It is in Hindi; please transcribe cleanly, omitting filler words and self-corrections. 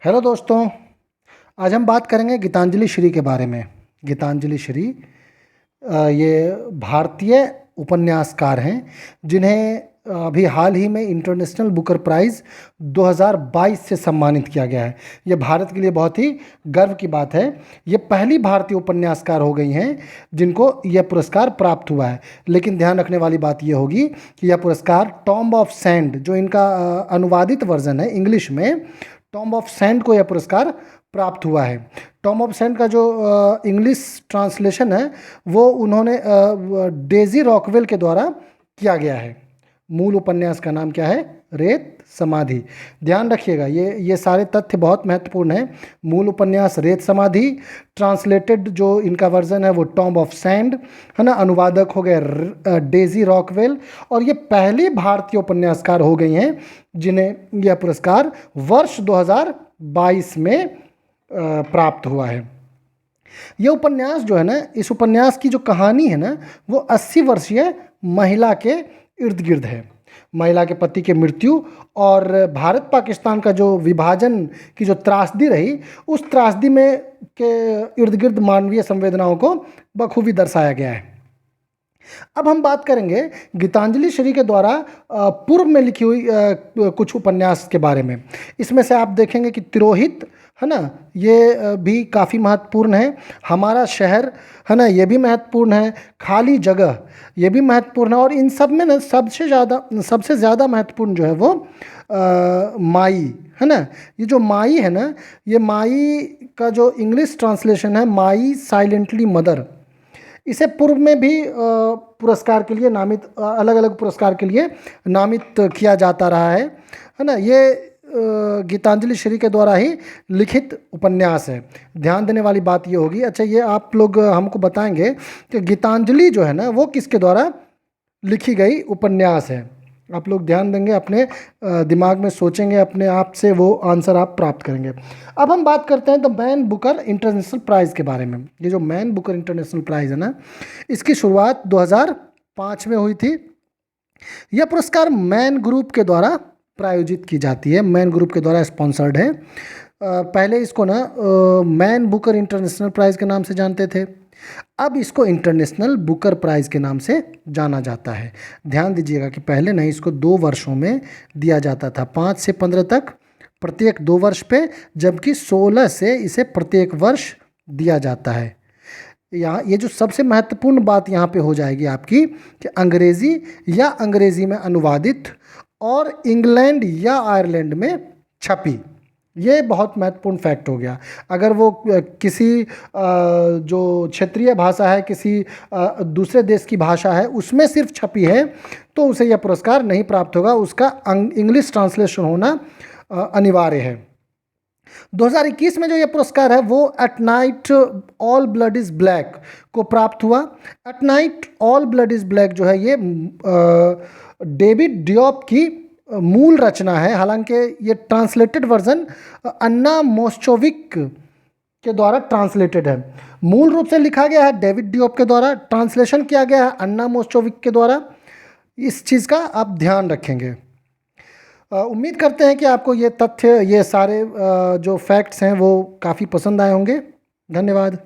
हेलो दोस्तों। आज हम बात करेंगे गीतांजलि श्री के बारे में। गीतांजलि श्री ये भारतीय उपन्यासकार हैं जिन्हें अभी हाल ही में इंटरनेशनल बुकर प्राइज़ 2022 से सम्मानित किया गया है। ये भारत के लिए बहुत ही गर्व की बात है। ये पहली भारतीय उपन्यासकार हो गई हैं जिनको यह पुरस्कार प्राप्त हुआ है। लेकिन ध्यान रखने वाली बात ये होगी कि यह पुरस्कार टॉम्ब ऑफ सैंड, जो इनका अनुवादित वर्जन है इंग्लिश में, टॉम्ब ऑफ सैंड को यह पुरस्कार प्राप्त हुआ है। टॉम्ब ऑफ सैंड का जो इंग्लिश ट्रांसलेशन है वो उन्होंने डेजी रॉकवेल के द्वारा किया गया है। मूल उपन्यास का नाम क्या है? रेत समाधि। ध्यान रखिएगा, ये सारे तथ्य बहुत महत्वपूर्ण हैं। मूल उपन्यास रेत समाधि, ट्रांसलेटेड जो इनका वर्जन है वो टॉम्ब ऑफ सैंड है ना, अनुवादक हो गए डेजी रॉकवेल, और ये पहली भारतीय उपन्यासकार हो गई हैं जिन्हें यह पुरस्कार वर्ष 2022 में प्राप्त हुआ है। यह उपन्यास जो है ना, इस उपन्यास की जो कहानी है ना, वो 80 वर्षीय महिला के इर्द गिर्द है। महिला के पति के मृत्यु और भारत पाकिस्तान का जो विभाजन की जो त्रासदी रही, उस त्रासदी में के इर्द गिर्द मानवीय संवेदनाओं को बखूबी दर्शाया गया है। अब हम बात करेंगे गीतांजलि श्री के द्वारा पूर्व में लिखी हुई कुछ उपन्यास के बारे में। इसमें से आप देखेंगे कि तिरोहित है ना, ये भी काफ़ी महत्वपूर्ण है। हमारा शहर है ना, ये भी महत्वपूर्ण है। खाली जगह ये भी महत्वपूर्ण है। और इन सब में ना सबसे ज़्यादा महत्वपूर्ण जो है वो माई है ना। ये जो माई है ना, ये माई का जो इंग्लिश ट्रांसलेशन है, माई साइलेंटली मदर, इसे पूर्व में भी पुरस्कार के लिए नामित, अलग अलग पुरस्कार के लिए नामित किया जाता रहा है ना। ये गीतांजलि श्री के द्वारा ही लिखित उपन्यास है। ध्यान देने वाली बात ये होगी। अच्छा, ये आप लोग हमको बताएंगे कि गीतांजलि जो है ना वो किसके द्वारा लिखी गई उपन्यास है। आप लोग ध्यान देंगे, अपने दिमाग में सोचेंगे, अपने आप से वो आंसर आप प्राप्त करेंगे। अब हम बात करते हैं the Man Booker International Prize के बारे में। ये जो मैन बुकर इंटरनेशनल प्राइज़ है ना, इसकी शुरुआत 2005 में हुई थी। यह पुरस्कार मैन ग्रुप के द्वारा प्रायोजित की जाती है, मैन ग्रुप के द्वारा स्पॉन्सर्ड है। पहले इसको ना मैन बुकर इंटरनेशनल प्राइज़ के नाम से जानते थे, अब इसको इंटरनेशनल बुकर प्राइज़ के नाम से जाना जाता है। ध्यान दीजिएगा कि पहले नहीं, इसको 2 वर्षों में दिया जाता था, 5 से 15 तक प्रत्येक 2 वर्ष पे, जबकि 16 से इसे प्रत्येक वर्ष दिया जाता है। यहाँ ये जो सबसे महत्वपूर्ण बात यहाँ पे हो जाएगी आपकी कि अंग्रेज़ी या अंग्रेज़ी में अनुवादित और इंग्लैंड या आयरलैंड में छपी। ये बहुत महत्वपूर्ण फैक्ट हो गया। अगर वो किसी जो क्षेत्रीय भाषा है, किसी दूसरे देश की भाषा है, उसमें सिर्फ छपी है तो उसे यह पुरस्कार नहीं प्राप्त होगा, उसका इंग्लिश ट्रांसलेशन होना अनिवार्य है। 2021 में जो ये पुरस्कार है वो at night all blood is black को प्राप्त हुआ। At night all blood is black जो है ये डेविड डियोप की मूल रचना है। हालांकि ये ट्रांसलेटेड वर्जन अन्ना मोस्चोविक के द्वारा ट्रांसलेटेड है। मूल रूप से लिखा गया है डेविड डियोप के द्वारा, ट्रांसलेशन किया गया है अन्ना मोस्चोविक के द्वारा। इस चीज़ का आप ध्यान रखेंगे। उम्मीद करते हैं कि आपको ये तथ्य, ये सारे जो फैक्ट्स हैं वो काफ़ी पसंद आए होंगे। धन्यवाद।